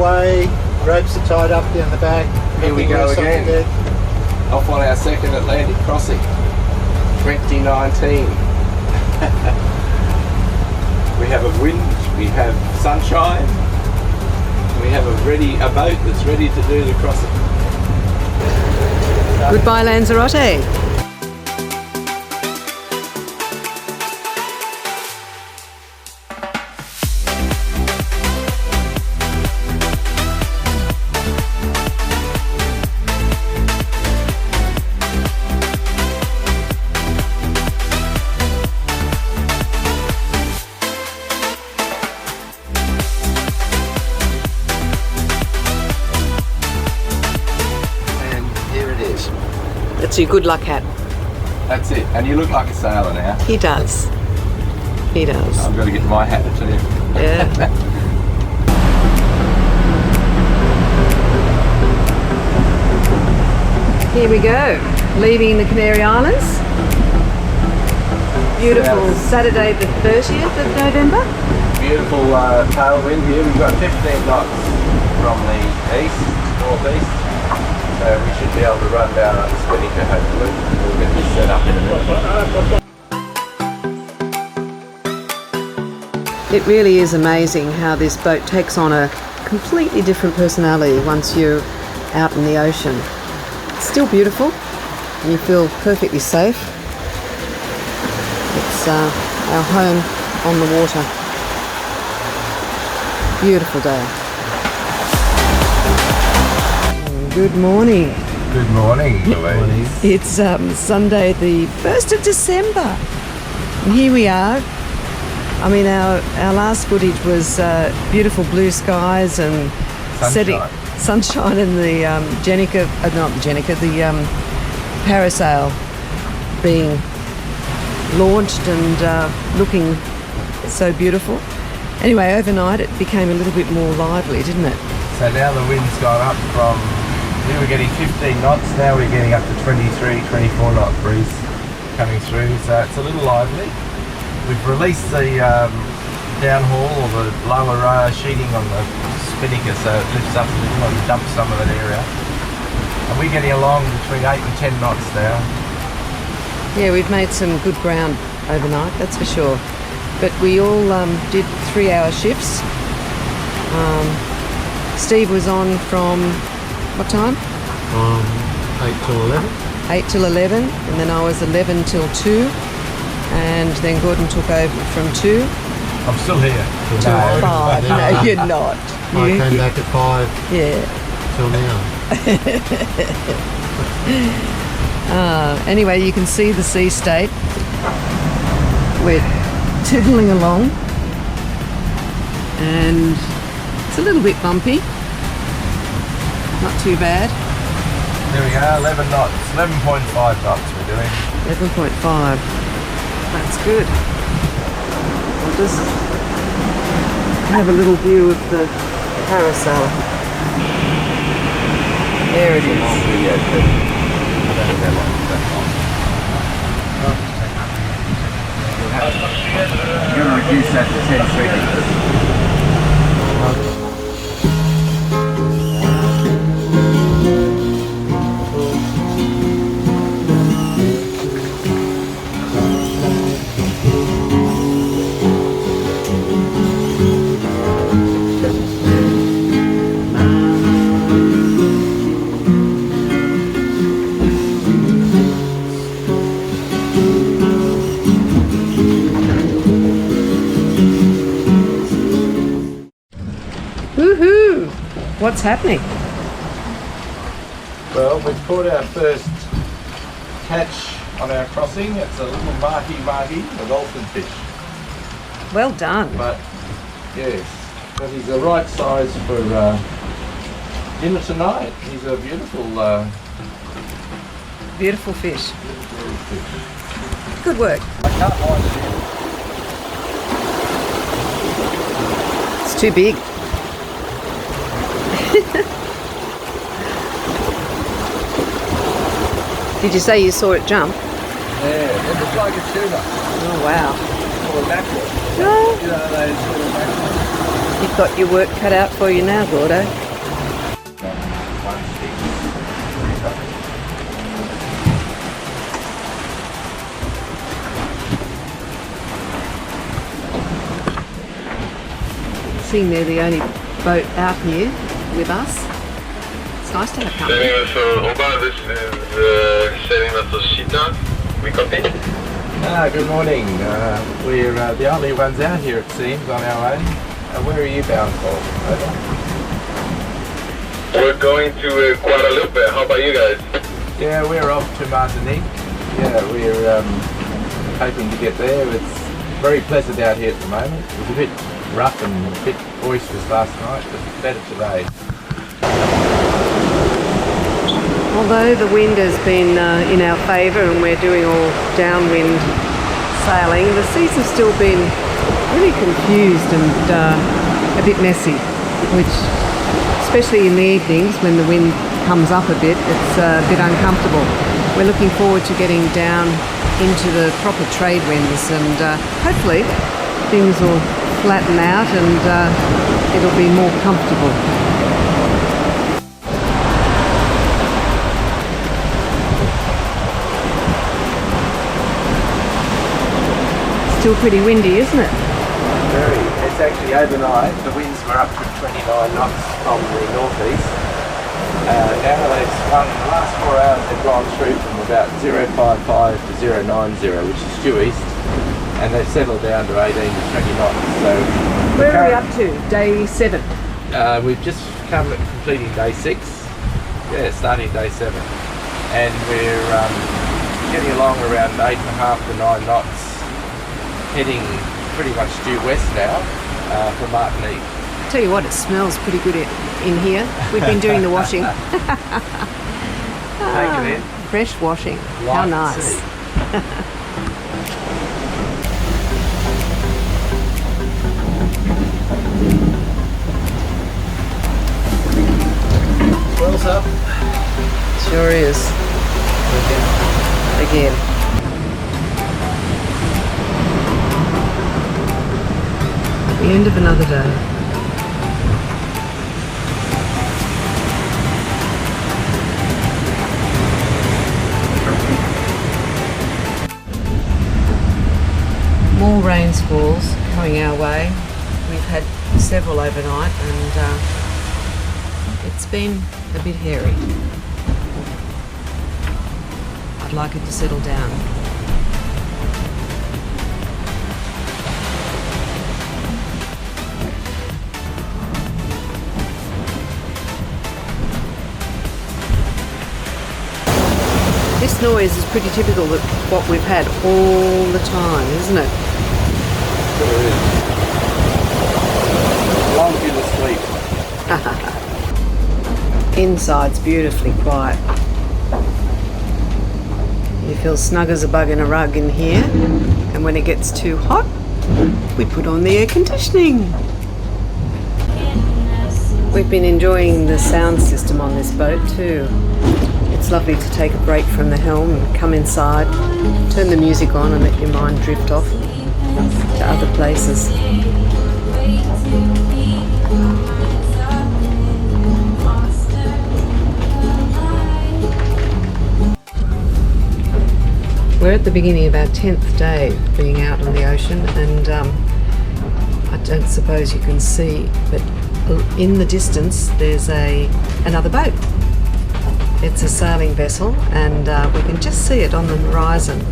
away, ropes are tied up down the back. Here we go again. Off on our second Atlantic crossing, 2019. We have a wind, we have sunshine, we have a boat that's ready to do the crossing. Goodbye, Lanzarote. That's your good luck hat. That's it, and you look like a sailor now. He does. He does. I've got to get my hat too. Yeah. Here we go, leaving the Canary Islands. Beautiful Saturday the 30th of November. Beautiful tailwind here. We've got 15 knots from the east, northeast. So we should be able to run down on the Spinnaker hopefully. We'll get this set up in a minute. It really is amazing how this boat takes on a completely different personality once you're out in the ocean. It's still beautiful and you feel perfectly safe. It's our home on the water. Beautiful day. Good morning. Good morning, Louise. It's Sunday the 1st of December. And here we are. I mean, our last footage was beautiful blue skies and sunshine and the the parasail being launched and looking so beautiful. Anyway, overnight it became a little bit more lively, didn't it? So now the wind's gone up from, we were getting 15 knots, now we're getting up to 23, 24 knot breeze coming through, so it's a little lively. We've released the downhaul or the lower sheeting on the spinnaker, so it lifts up a little and dumps some of that area. And we're getting along between 8 and 10 knots now. Yeah, we've made some good ground overnight, that's for sure. But we all did 3-hour shifts. Steve was on from what time? 8 till 11. 8 till 11, and then I was 11 till 2, and then Gordon took over from 2. I'm still here. Till 5. No, you're not. I came back at 5. Yeah. Till now. Anyway, you can see the sea state. We're tootling along, and it's a little bit bumpy. Not too bad. There we go, 11 knots, 11.5 knots we're doing. 11.5. That's good. We'll just have a little view of the parasail. There it is. You're going to reduce that to 10 seconds. Woohoo! What's happening? Well, we've caught our first catch on our crossing. It's a little Mahi Mahi, a dolphin fish. Well done. But, yes, but he's the right size for dinner tonight. He's a beautiful Beautiful fish. beautiful fish. Good work. I can't mind it. It's too big. Did you say you saw it jump? Yeah, it looks like a tuna. Oh wow. Or a mackerel. No. You know, they sort of mackerel. You've got your work cut out for you now, Gordo. Seeing they're the only boat out here with us. It's nice to have company. Sailing vessel Elba, this is sailing vessel Shita. We copy? Good morning. We're the only ones out here, it seems, on our way. Where are you bound for? Over. We're going to Guadalupe. How about you guys? Yeah, we're off to Martinique. Yeah, we're hoping to get there. It's very pleasant out here at the moment. It was a bit rough and a bit boisterous last night, but better today. Although the wind has been in our favour and we're doing all downwind sailing, the seas have still been really confused and a bit messy, which, especially in the evenings when the wind comes up a bit, it's a bit uncomfortable. We're looking forward to getting down into the proper trade winds, and hopefully things will flatten out and it'll be more comfortable. Still pretty windy, isn't it? Very. It's actually overnight. The winds were up to 29 knots from the northeast. Now they've swung, the last 4 hours they've gone through from about 055 to 090, which is due east, and they've settled down to 18 to 20 knots. So where are we up to? Day 7? We've just completing day 6. Yeah, starting day 7. And we're getting along around 8.5 to 9 knots, heading pretty much due west now from Martinique. Tell you what, it smells pretty good in here. We've been doing the washing. Take it in. Fresh washing. How Light nice. sea. Swell's up. Sure is. Again. The end of another day. More rain squalls coming our way. We've had several overnight and it's been a bit hairy. I'd like it to settle down. This noise is pretty typical of what we've had all the time, isn't it? There is. Long in the sleep. Inside's beautifully quiet. You feel snug as a bug in a rug in here, and when it gets too hot, we put on the air conditioning. We've been enjoying the sound system on this boat too. It's lovely to take a break from the helm and come inside, turn the music on and let your mind drift off to other places. We're at the beginning of our 10th day of being out on the ocean, and I don't suppose you can see, but in the distance there's another boat. It's a sailing vessel and we can just see it on the horizon.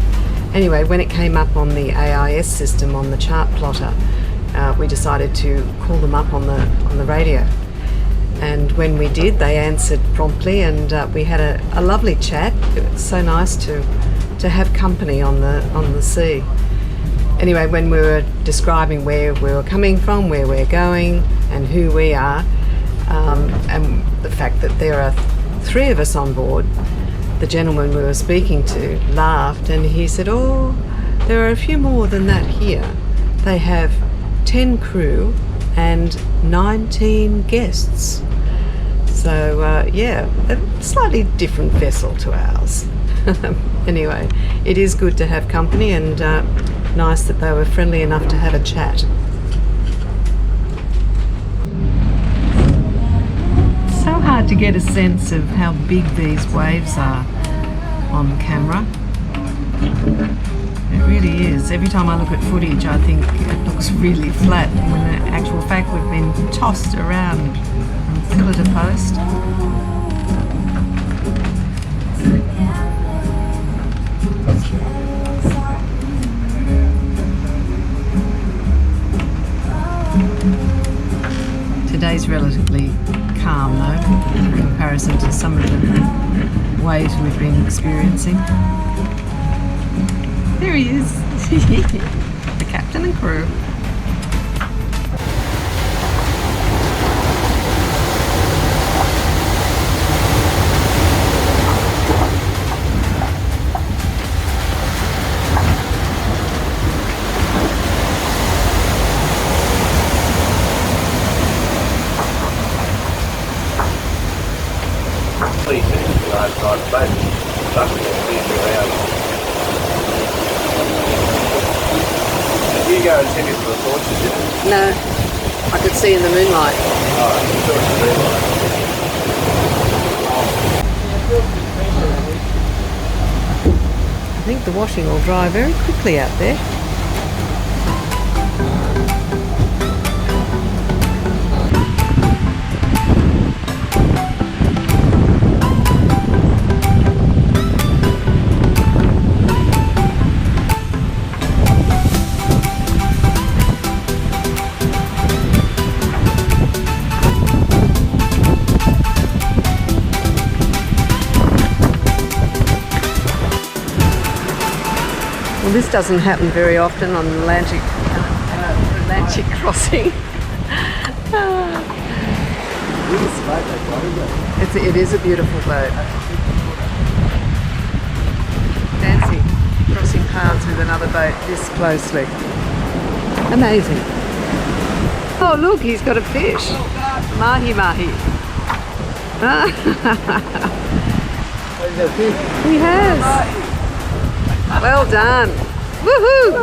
Anyway, when it came up on the AIS system on the chart plotter, we decided to call them up on the radio. And when we did, they answered promptly, and we had a lovely chat. It was so nice to have company on the sea. Anyway, when we were describing where we were coming from, where we're going, and who we are, and the fact that there are 3 of us on board, the gentleman we were speaking to laughed and he said, "Oh, there are a few more than that here. They have 10 crew and 19 guests." So yeah, a slightly different vessel to ours. Anyway, it is good to have company, and nice that they were friendly enough to have a chat. hard to get a sense of how big these waves are on camera. It really is. Every time I look at footage, I think it looks really flat, when in actual fact we've been tossed around from pillar to post. Today's relatively calm though, in comparison to some of the waves we've been experiencing. There he is, the captain and crew. You go and take it to the torches, didn't you? No, I could see in the moonlight. I think the washing will dry very quickly out there. Well, this doesn't happen very often on the Atlantic crossing. It is a beautiful boat. Fancy crossing paths with another boat this closely. Amazing. Oh look, he's got a fish. Mahi Mahi. He has. Well done. Woohoo!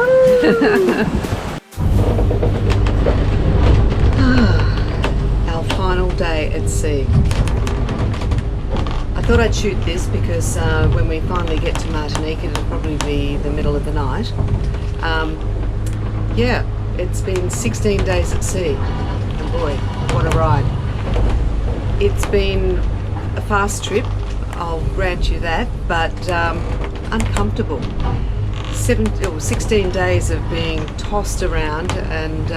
Our final day at sea. I thought I'd shoot this because when we finally get to Martinique, it'll probably be the middle of the night. Yeah, it's been 16 days at sea. And boy, what a ride. It's been a fast trip, I'll grant you that, but uncomfortable. 16 days of being tossed around, and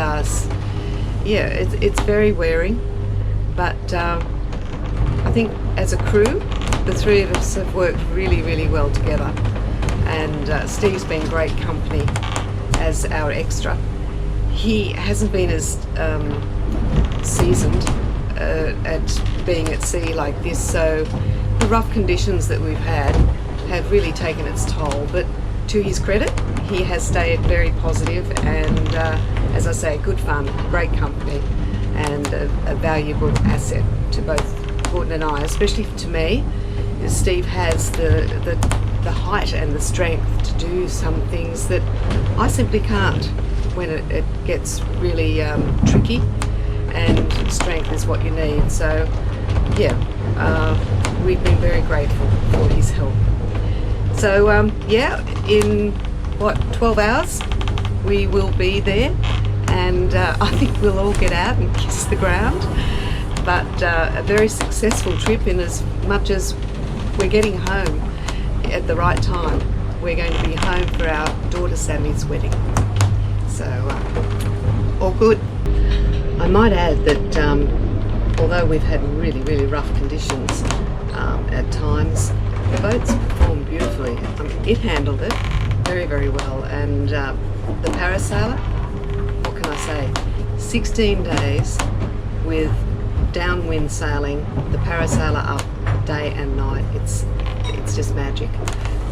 yeah, it's very wearing, but I think as a crew the three of us have worked really well together, and Steve's been great company as our extra. He hasn't been as seasoned at being at sea like this, so the rough conditions that we've had have really taken its toll, but to his credit, he has stayed very positive and as I say, good fun, great company, and a valuable asset to both Gordon and I, especially to me. Steve has the height and the strength to do some things that I simply can't when it gets really tricky, and strength is what you need. So yeah, we've been very grateful for his help. So yeah, in 12 hours we will be there, and I think we'll all get out and kiss the ground. But a very successful trip, in as much as we're getting home at the right time. We're going to be home for our daughter Sammy's wedding. So all good. I might add that although we've had really rough conditions at times, the boat's performed beautifully. It handled it very well, and the parasailer, what can I say, 16 days with downwind sailing, the parasailer up day and night. It's just magic.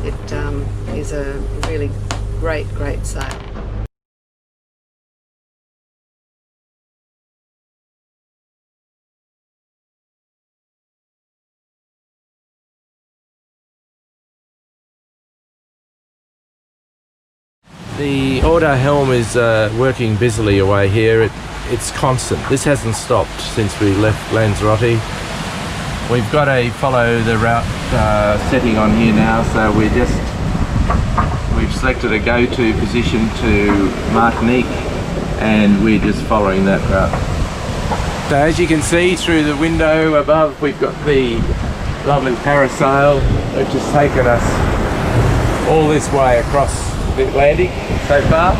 It is a really great sail. The order helm is working busily away here. It's constant. This hasn't stopped since we left Lanzarote. We've got a follow the route setting on here now, so we've selected a go-to position to Martinique, and we're just following that route. So as you can see through the window above, we've got the lovely parasail, which has taken us all this way across the Atlantic so far,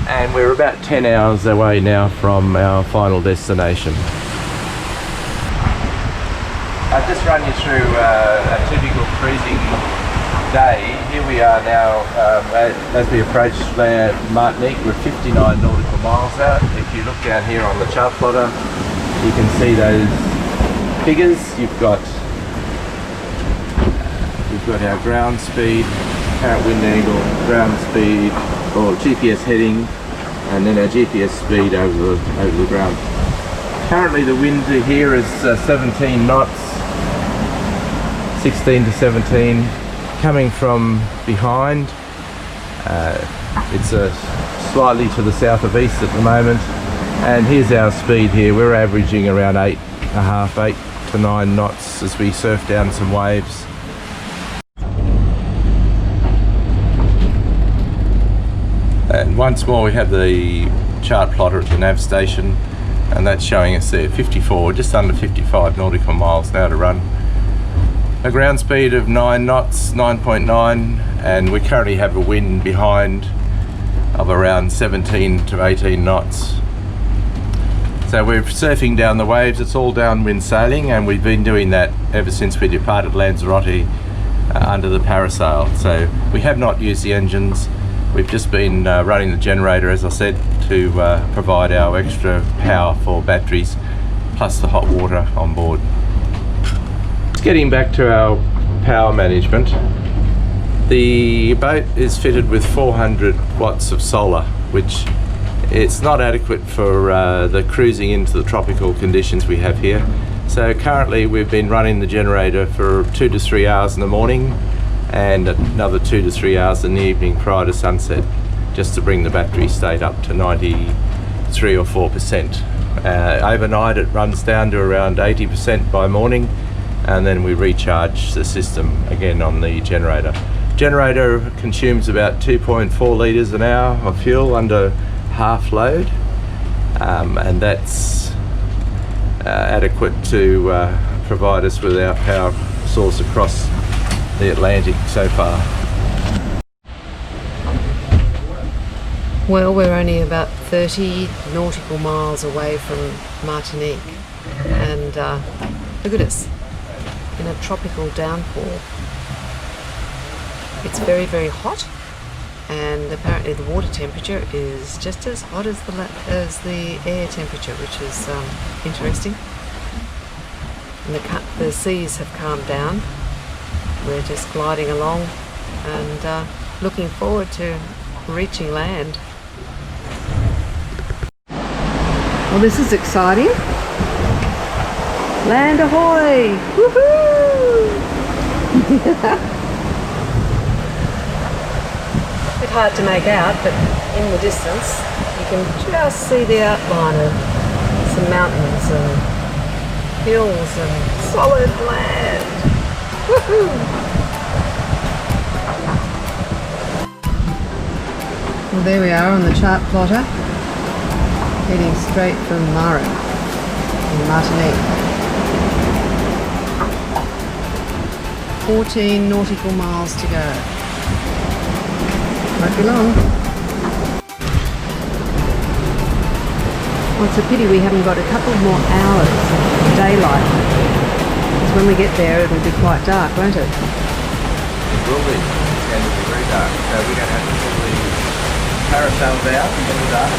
and we're about 10 hours away now from our final destination. I'll just run you through a typical cruising day. Here we are now as we approach Martinique. We're 59 nautical miles out. If you look down here on the chart plotter, you can see those figures. We've got our ground speed, apparent wind angle, ground speed, or GPS heading, and then our GPS speed over the ground. Currently the wind here is 17 knots, 16 to 17, coming from behind. It's slightly to the south of east at the moment, and here's our speed here. We're averaging around 8 to 9 knots as we surf down some waves. And once more we have the chart plotter at the nav station, and that's showing us there 54, just under 55 nautical miles now to run. A ground speed of 9 knots, 9.9, and we currently have a wind behind of around 17 to 18 knots. So we're surfing down the waves. It's all downwind sailing, and we've been doing that ever since we departed Lanzarote under the parasail. So we have not used the engines. We've just been running the generator, as I said, to provide our extra power for batteries, plus the hot water on board. Getting back to our power management, the boat is fitted with 400 watts of solar, which it's not adequate for the cruising into the tropical conditions we have here. So currently we've been running the generator for 2 to 3 hours in the morning and another 2 to 3 hours in the evening prior to sunset, just to bring the battery state up to 93 or 4%. Overnight it runs down to around 80% by morning, and then we recharge the system again on the generator. Generator consumes about 2.4 litres an hour of fuel under half load, and that's adequate to provide us with our power source across the Atlantic so far. Well, we're only about 30 nautical miles away from Martinique, and look at us in a tropical downpour. It's very, very hot, and apparently the water temperature is just as hot as the air temperature, which is interesting. And the seas have calmed down. We're just gliding along and looking forward to reaching land. Well, this is exciting. Land ahoy! Woohoo! Bit hard to make out, but in the distance you can just see the outline of some mountains and hills and solid land. Woohoo! Well, there we are on the chart plotter, heading straight from Mara in Martinique. 14 nautical miles to go. Won't be long. Well, it's a pity we haven't got a couple more hours of daylight, because when we get there it'll be quite dark, won't it? It will be. It's going to be very dark, so we're going to have to pull the parasails out in the dark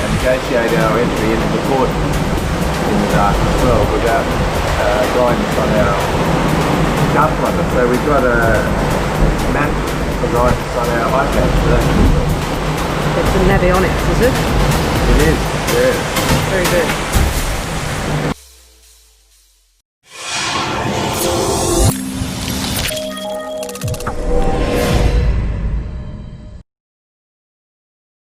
and negotiate our entry into the port in the dark as well without guidance on our chart plotter. So we've got a map for guidance on our iPad for that. It's a navionics, is it? It is, yeah. Very good.